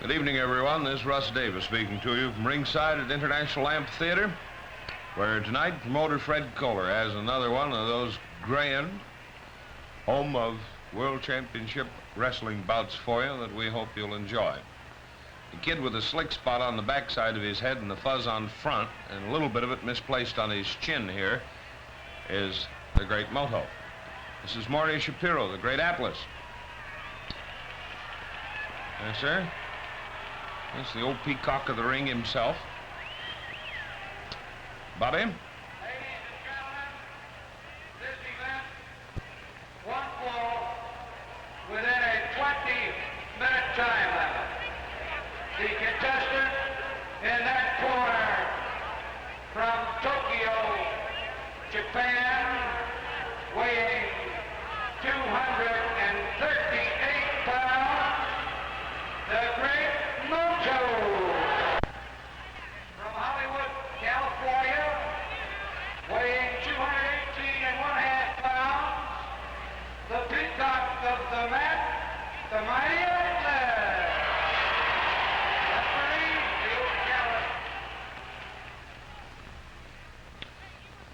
Good evening, everyone. This is Russ Davis speaking to you from ringside at International Amphitheatre, where tonight promoter Fred Kohler has another one of those grand home of World Championship wrestling bouts for you that we hope you'll enjoy. The kid with a slick spot on the backside of his head and the fuzz on front, and a little bit of it misplaced on his chin here, is the Great Moto. This is Maurice Shapiro, the Great Atlas. Yes, sir. That's the old peacock of the ring himself. Buddy? Ladies and gentlemen, this event won fall within a 20-minute time limit. The contestant in that corner from Tokyo, Japan, weighing 238 pounds, the Great Moto. From Hollywood, California, weighing 218.5 pounds, the peacock of the mat, the mighty Atlas. Referee, Leo Callis.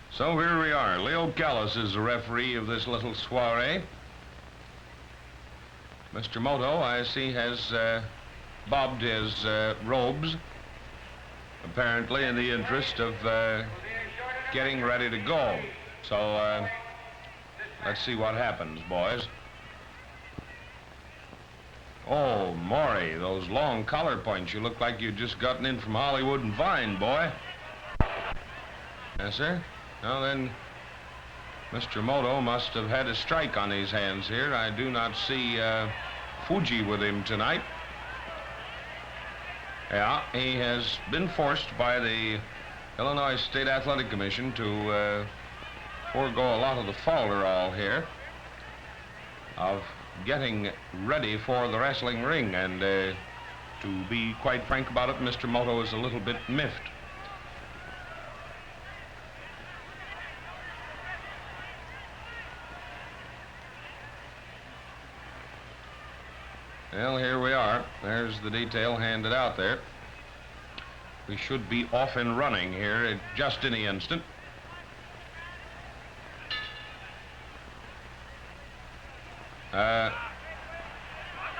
So here we are. Leo Callis is the referee of this little soiree. Mr. Moto, I see, has bobbed his robes, apparently in the interest of getting ready to go. So let's see what happens, boys. Oh, Maury, those long collar points. You look like you'd just gotten in from Hollywood and Vine, boy. Yes, sir? Now then, Mr. Moto must have had a strike on his hands here. I do not see Fuji with him tonight. Yeah, he has been forced by the Illinois State Athletic Commission to forego a lot of the falderall here of getting ready for the wrestling ring. And to be quite frank about it, Mr. Moto is a little bit miffed. Well, here we are. There's the detail handed out there. We should be off and running here at just any instant.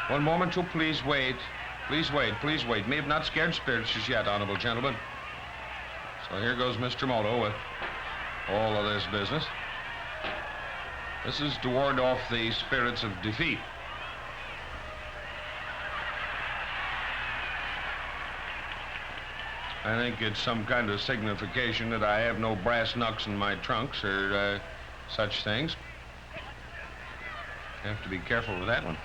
One moment, you'll please wait. Please wait, please wait. Me have not scared spirits just yet, honorable gentlemen. So here goes Mr. Moto with all of this business. This is to ward off the spirits of defeat. I think it's some kind of signification that I have no brass knucks in my trunks or such things. Have to be careful with that one.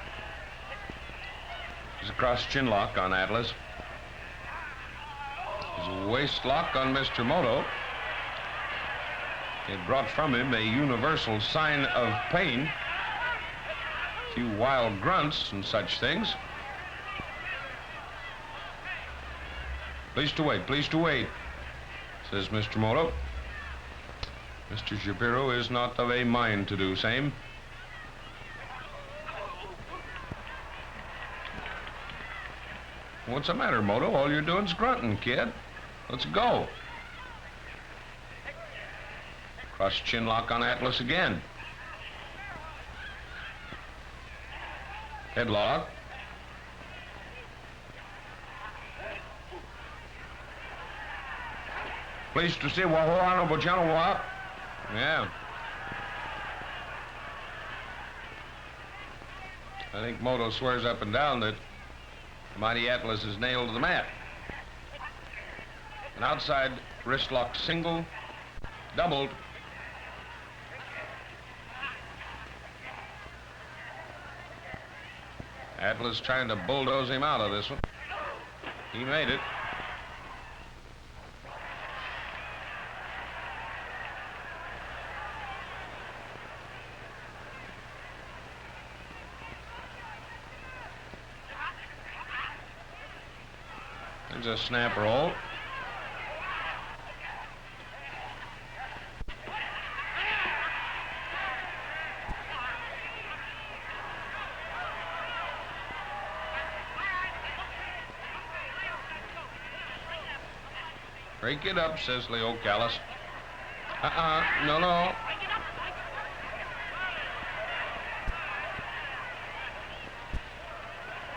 There's a cross chin lock on Atlas. There's a waist lock on Mr. Moto. It brought from him a universal sign of pain. A few wild grunts and such things. Please to wait, says Mr. Moto. Mr. Shapiro is not of a mind to do same. What's the matter, Moto? All you're doing's grunting, kid. Let's go. Cross chin lock on Atlas again. Headlock. Pleased to see what honorable gentleman. Yeah. I think Moto swears up and down that the mighty Atlas is nailed to the mat. An outside wrist lock single, doubled. Atlas trying to bulldoze him out of this one. He made it. There's a snap roll. Break it up, says Leo Callis. No.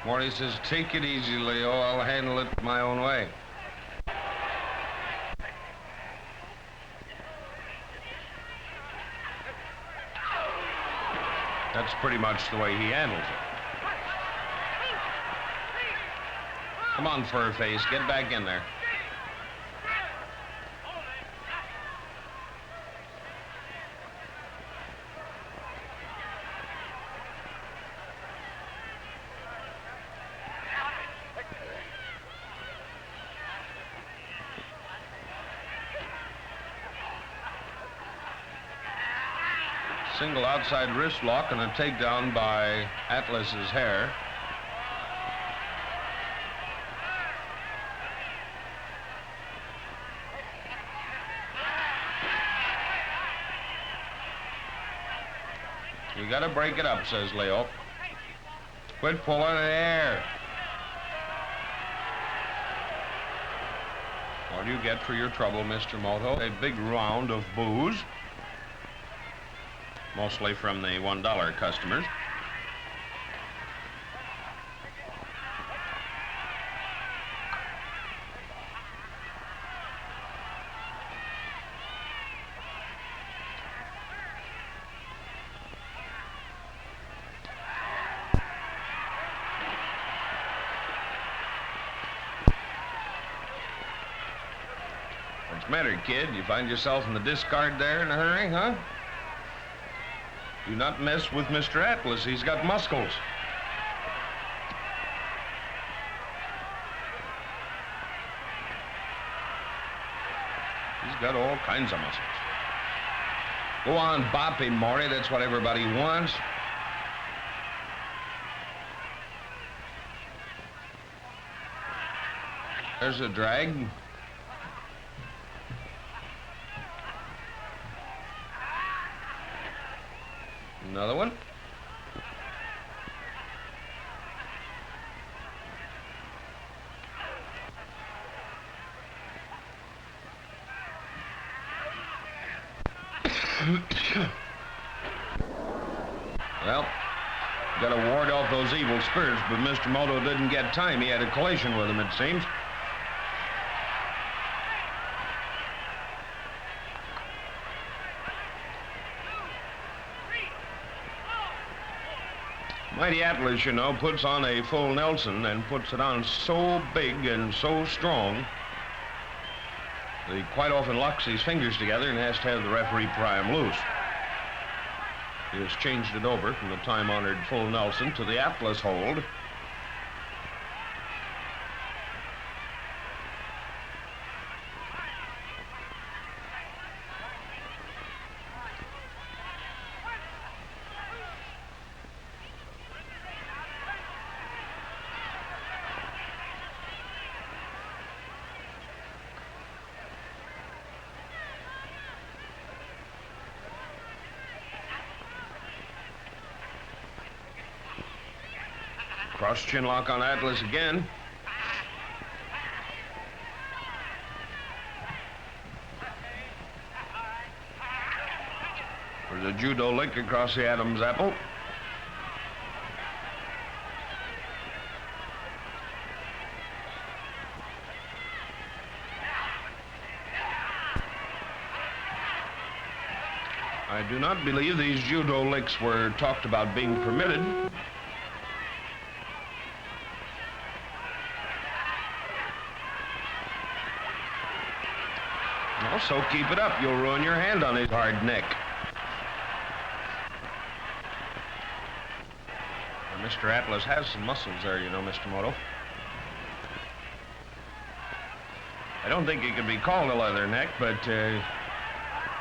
Morty says, take it easy, Leo. I'll handle it my own way. That's pretty much the way he handles it. Come on, Furface, get back in there. Single outside wrist lock and a takedown by Atlas's hair. You gotta break it up, says Leo. Quit pulling the air. What do you get for your trouble, Mr. Moto? A big round of booze. Mostly from the $1 customers. What's the matter, kid? You find yourself in the discard there in a hurry, huh? Do not mess with Mr. Atlas. He's got muscles. He's got all kinds of muscles. Go on, bop him, Maury. That's what everybody wants. There's a drag. Another one. Well, got to ward off those evil spirits, but Mr. Moto didn't get time. He had a collision with them, it seems. Mighty Atlas, you know, puts on a full Nelson and puts it on so big and so strong that he quite often locks his fingers together and has to have the referee pry him loose. He has changed it over from the time-honored full Nelson to the Atlas hold. Cross chin lock on Atlas again. There's a judo lick across the Adam's apple. I do not believe these judo licks were talked about being permitted. So keep it up. You'll ruin your hand on his hard neck. Well, Mr. Atlas has some muscles there, you know, Mr. Moto. I don't think it could be called a leather neck, but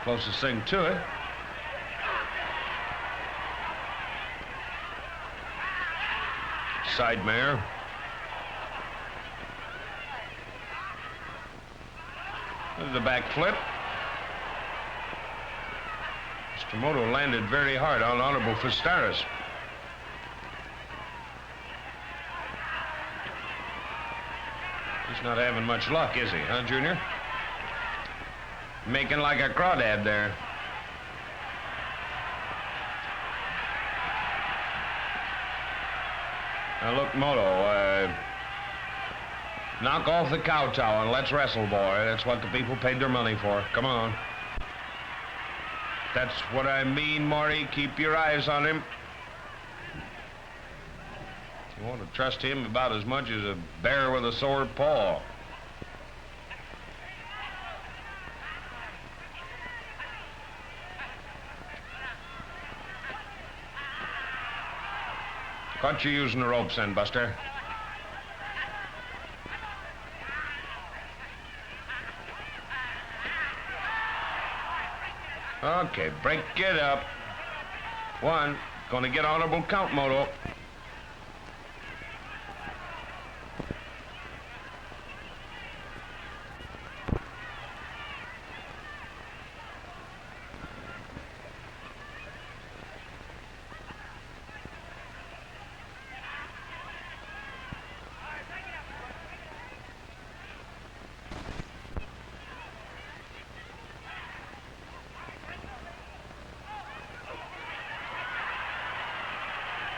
closest thing to it. Side mare. There's the back flip. Mr. Moto landed very hard on Honorable Fistaris. He's not having much luck, is he, huh, Junior? Making like a crawdad there. Now look, Moto, knock off the kowtow and let's wrestle, boy. That's what the people paid their money for. Come on. That's what I mean, Marty. Keep your eyes on him. You want to trust him about as much as a bear with a sore paw. Caught you using the ropes then, Buster. Okay, break it up. One, gonna get honorable count, Moto.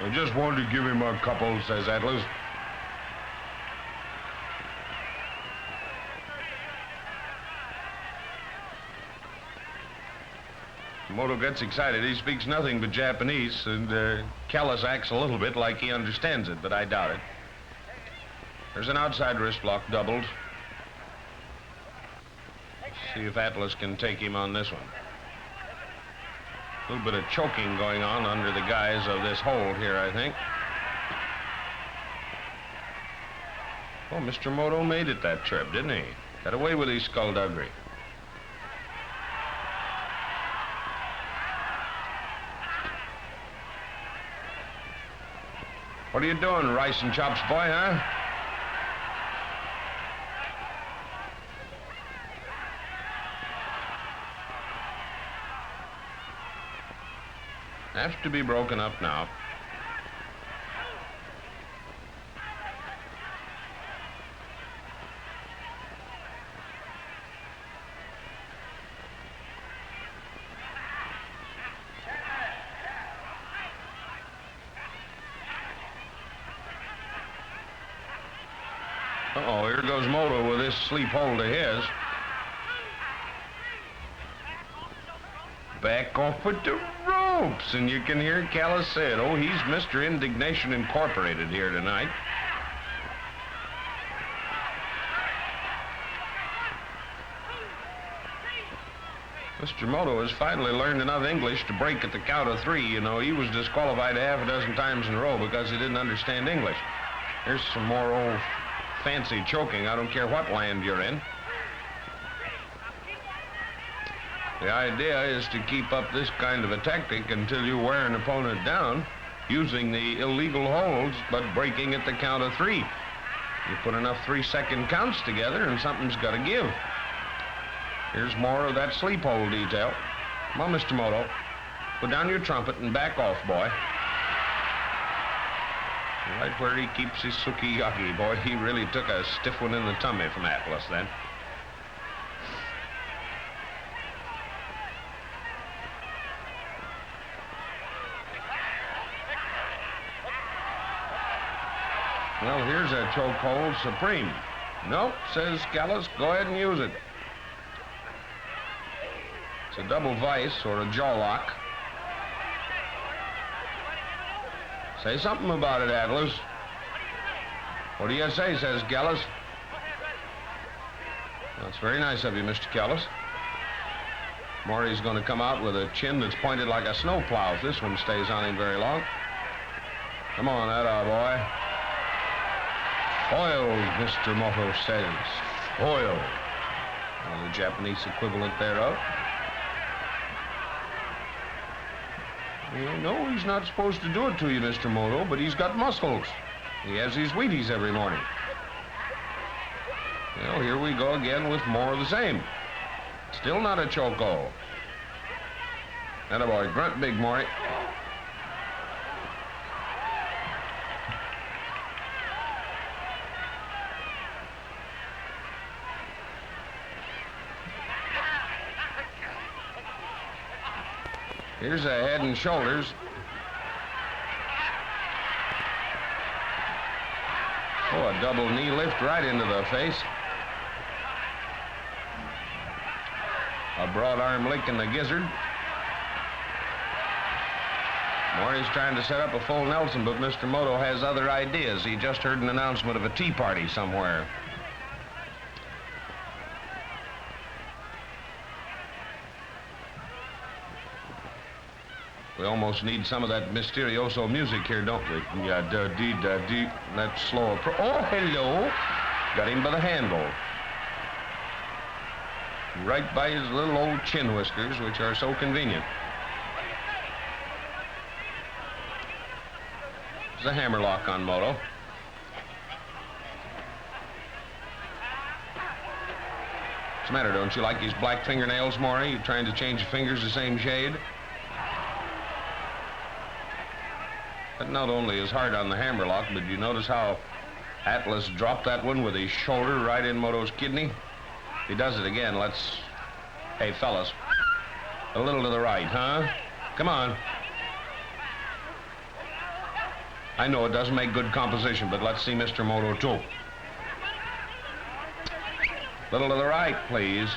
I just wanted to give him a couple, says Atlas. Moto gets excited. He speaks nothing but Japanese, and Callis acts a little bit like he understands it, but I doubt it. There's an outside wrist lock doubled. See if Atlas can take him on this one. A little bit of choking going on under the guise of this hold here, I think. Oh, Mr. Moto made it that trip, didn't he? Got away with his skullduggery. What are you doing, rice and chops boy, huh? Has to be broken up now. Uh-oh, here goes Moto with this sleep hold of his. Back off with the ropes, and you can hear Callis say it. Oh, he's Mr. Indignation Incorporated here tonight. Mr. Moto has finally learned enough English to break at the count of 3. You know, he was disqualified half a dozen times in a row because he didn't understand English. Here's some more old fancy choking. I don't care what land you're in. The idea is to keep up this kind of a tactic until you wear an opponent down using the illegal holds, but breaking at the count of 3. You put enough 3-second counts together and something's got to give. Here's more of that sleep hold detail. Come on, Mr. Moto. Put down your trumpet and back off, boy. Right where he keeps his sukiyaki. Boy, he really took a stiff one in the tummy from Atlas then. Well, here's a chokehold supreme. Nope, says Callis, go ahead and use it. It's a double vice or a jaw lock. Say something about it, Atlas. What do you say, says Callis. That's very nice of you, Mr. Callis. Maury's going to come out with a chin that's pointed like a snowplow if this one stays on him very long. Come on, that boy. Oil, Mr. Moto says. Oil. Well, the Japanese equivalent thereof. You know he's not supposed to do it to you, Mr. Moto, but he's got muscles. He has his Wheaties every morning. Well, here we go again with more of the same. Still not a choco. Attaboy, grunt big, Maury. Here's a head and shoulders. Oh, a double knee lift right into the face. A broad arm lick in the gizzard. Maury's trying to set up a full Nelson, but Mr. Moto has other ideas. He just heard an announcement of a tea party somewhere. We almost need some of that mysterioso music here, don't we? Yeah, da-dee, da-dee. That slow approach. Oh, hello. Got him by the handle. Right by his little old chin whiskers, which are so convenient. There's a hammerlock on Moto. What's the matter? Don't you like his black fingernails, Maury? You trying to change your fingers the same shade? That not only is hard on the hammerlock, but you notice how Atlas dropped that one with his shoulder right in Moto's kidney? He does it again. Let's... Hey, fellas. A little to the right, huh? Come on. I know it doesn't make good composition, but let's see Mr. Moto, too. Little to the right, please.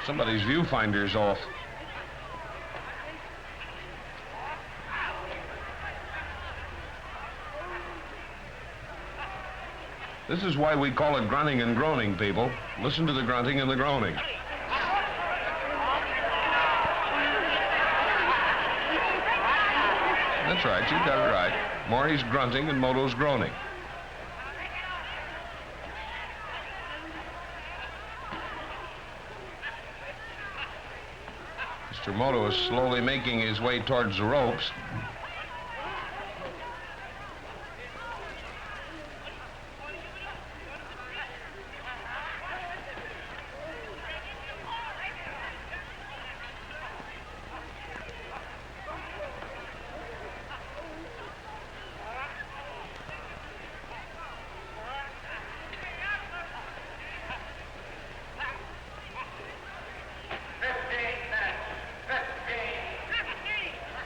Somebody's viewfinder's off. This is why we call it grunting and groaning, people. Listen to the grunting and the groaning. That's right, you got it right. Maury's grunting and Moto's groaning. Mr. Moto is slowly making his way towards the ropes.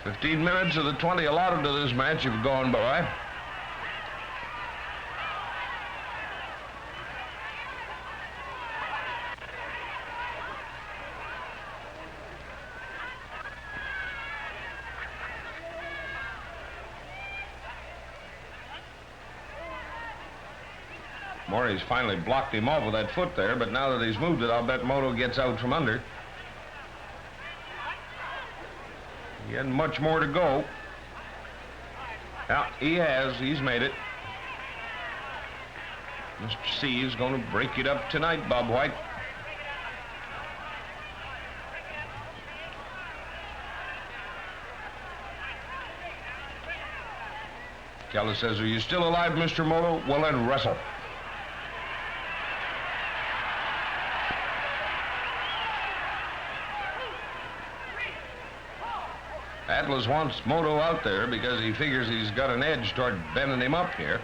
Fifteen minutes of the 20 allotted to this match have gone by. Maury's finally blocked him off with that foot there, but now that he's moved it, I'll bet Moto gets out from under. He hasn't much more to go. Yeah, he has. He's made it. Mr. C is going to break it up tonight, Bob White. Keller says, "Are you still alive, Mr. Moto? Well, then wrestle." Atlas wants Moto out there because he figures he's got an edge toward bending him up here.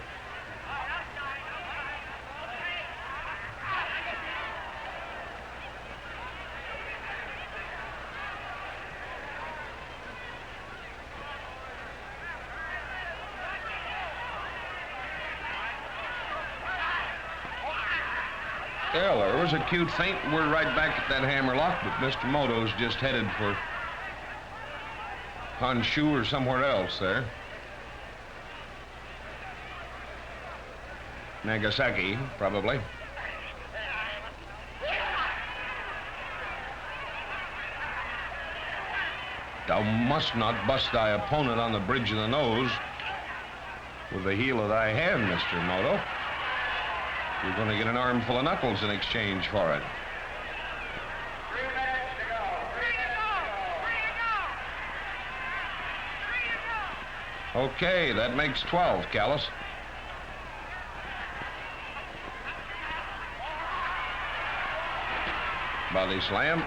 Well, there was a cute feint. We're right back at that hammerlock, but Mr. Moto's just headed for Honshu or somewhere else there. Nagasaki, probably. Thou must not bust thy opponent on the bridge of the nose with the heel of thy hand, Mr. Moto. You're going to get an armful of knuckles in exchange for it. 3 minutes to go. 3 minutes to go. Okay, that makes 12, Callis. Body slam.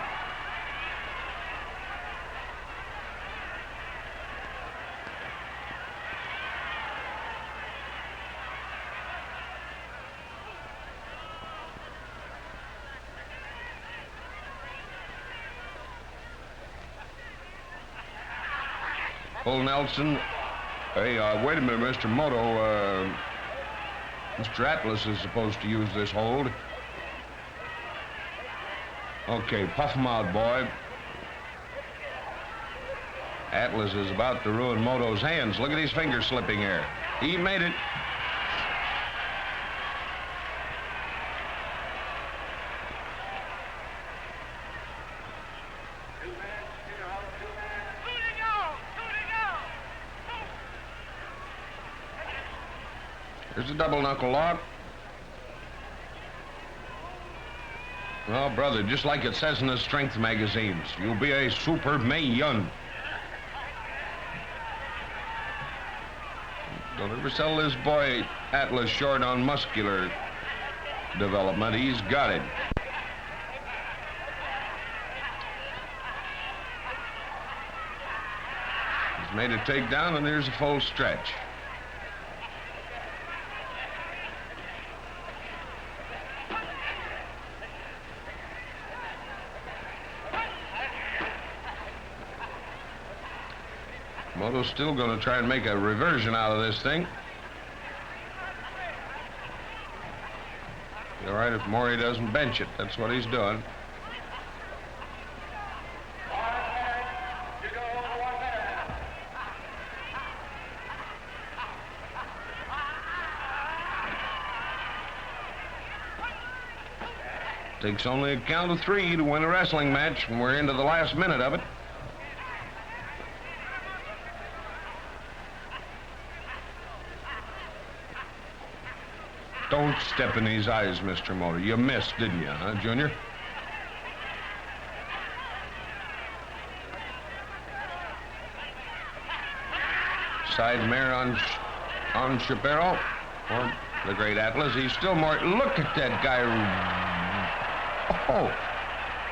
Full Nelson. Hey, wait a minute, Mr. Moto. Mr. Atlas is supposed to use this hold. Okay, puff him out, boy. Atlas is about to ruin Moto's hands. Look at his finger slipping here. He made it. There's a double knuckle lock. Oh, brother, just like it says in the strength magazines, you'll be a Superman. Don't ever sell this boy Atlas short on muscular development. He's got it. He's made a takedown, and there's a full stretch. Moto's still going to try and make a reversion out of this thing. All right, if Maury doesn't bench it, that's what he's doing. Takes only a count of 3 to win a wrestling match, and we're into the last minute of it. Don't step in his eyes, Mr. Moto. You missed, didn't you, huh, Junior? Side mare on Shapiro, or the Great Atlas. He's still more. Look at that guy. Oh,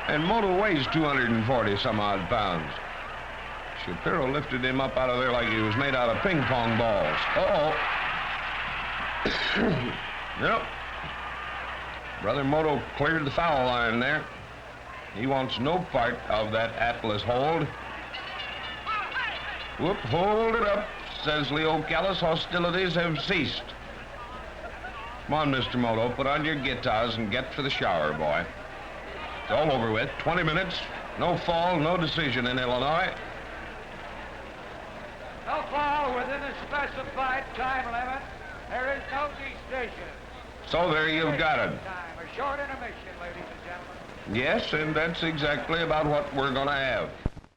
and Moto weighs 240 some odd pounds. Shapiro lifted him up out of there like he was made out of ping pong balls. Uh-oh. Yep. Brother Moto cleared the foul line there. He wants no part of that Atlas hold. Whoop, hold it up, says Leo Callis. Hostilities have ceased. Come on, Mr. Moto, put on your guitars and get for the shower, boy. It's all over with. 20 minutes, no fall, no decision in Illinois. No fall within the specified time limit. There is no decision. So there you've got it. Time, a short intermission, ladies and gentlemen. Yes, and that's exactly about what we're going to have.